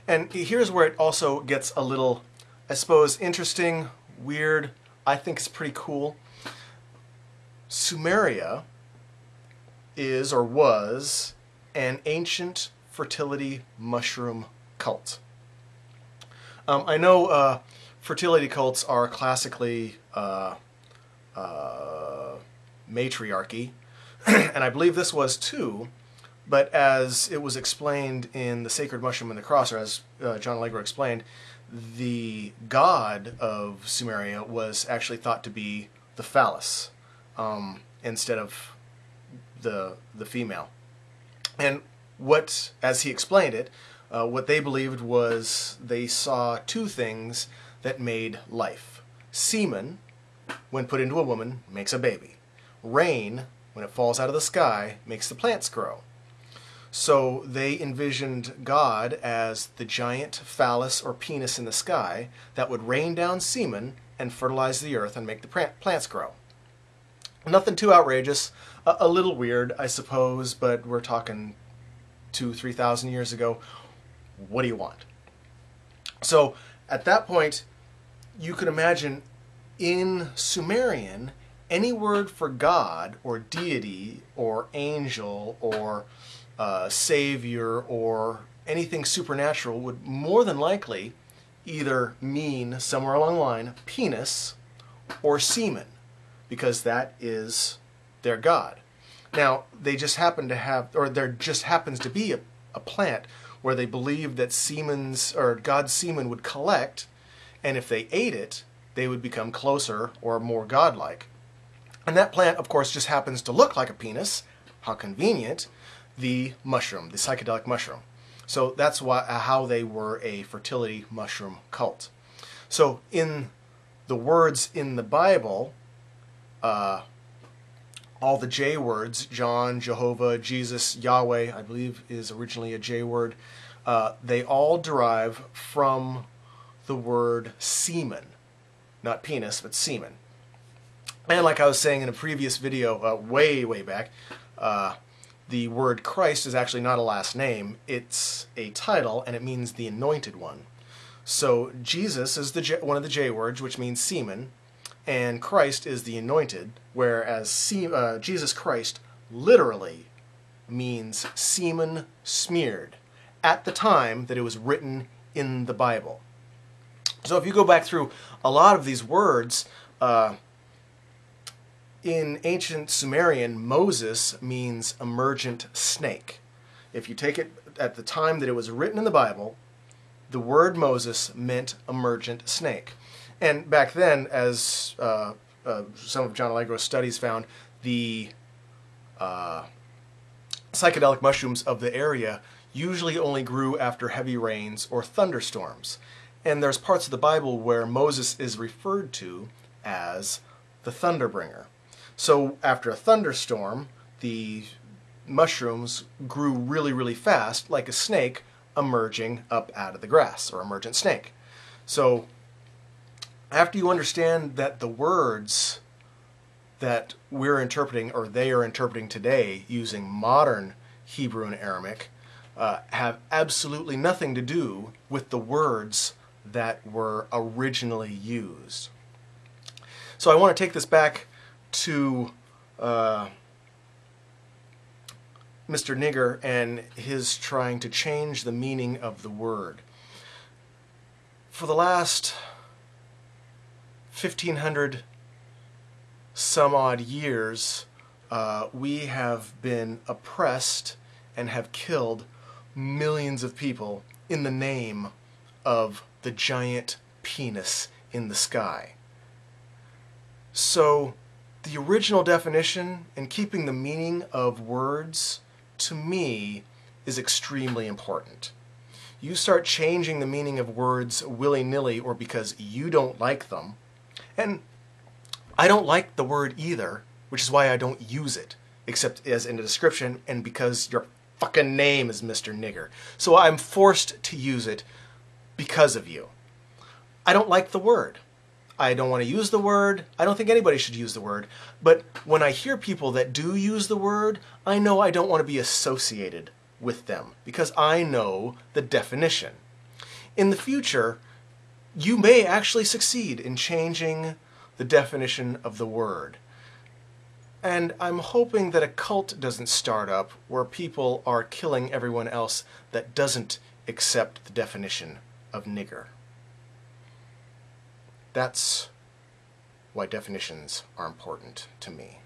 And here's where it also gets a little, I suppose, interesting, weird. I think it's pretty cool. Sumeria is, or was, an ancient fertility mushroom cult. I know fertility cults are classically matriarchy, and I believe this was too, but as it was explained in The Sacred Mushroom and the Cross, or as John Allegro explained, the god of Sumeria was actually thought to be the phallus instead of the female. And what, as he explained it, what they believed was they saw two things that made life. Semen, when put into a woman, makes a baby. Rain, when it falls out of the sky, makes the plants grow. So they envisioned God as the giant phallus or penis in the sky that would rain down semen and fertilize the earth and make the plants grow. Nothing too outrageous, a little weird, I suppose, but we're talking 2,000-3,000 years ago. What do you want? So at that point, you could imagine in Sumerian, any word for God or deity or angel or savior or anything supernatural would more than likely either mean, somewhere along the line, penis or semen, because that is their god. Now, they just happen to have, or there just happens to be a plant where they believed that God's semen would collect, and if they ate it, they would become closer or more godlike. And that plant, of course, just happens to look like a penis. How convenient. The mushroom, the psychedelic mushroom. So that's how they were a fertility mushroom cult. So in the words in the Bible, all the J words, John, Jehovah, Jesus, Yahweh, I believe is originally a J word, they all derive from the word semen. Not penis, but semen. And like I was saying in a previous video, way back, the word Christ is actually not a last name. It's a title, and it means the anointed one. So Jesus is one of the J words, which means semen, and Christ is the anointed, whereas Jesus Christ literally means semen smeared at the time that it was written in the Bible. So if you go back through a lot of these words, in ancient Sumerian, Moses means emergent snake. If you take it at the time that it was written in the Bible, the word Moses meant emergent snake. And back then, as some of John Allegro's studies found, the psychedelic mushrooms of the area usually only grew after heavy rains or thunderstorms. And there's parts of the Bible where Moses is referred to as the thunderbringer. So after a thunderstorm, the mushrooms grew really fast, like a snake emerging up out of the grass, or emergent snake. So after you understand that the words that we're interpreting, or they are interpreting today using modern Hebrew and Aramaic, have absolutely nothing to do with the words that were originally used. So I want to take this back to Mr. Nigger and his trying to change the meaning of the word. For the last 1,500 some odd years, we have been oppressed and have killed millions of people in the name of the giant penis in the sky. So the original definition and keeping the meaning of words, to me, is extremely important. You start changing the meaning of words willy-nilly or because you don't like them, and I don't like the word either, which is why I don't use it, except as in a description and because your fucking name is Mr. Nigger. So I'm forced to use it because of you. I don't like the word. I don't want to use the word. I don't think anybody should use the word. But when I hear people that do use the word, I know I don't want to be associated with them because I know the definition. in the future, you may actually succeed in changing the definition of the word. And I'm hoping that a cult doesn't start up where people are killing everyone else that doesn't accept the definition of nigger. That's why definitions are important to me.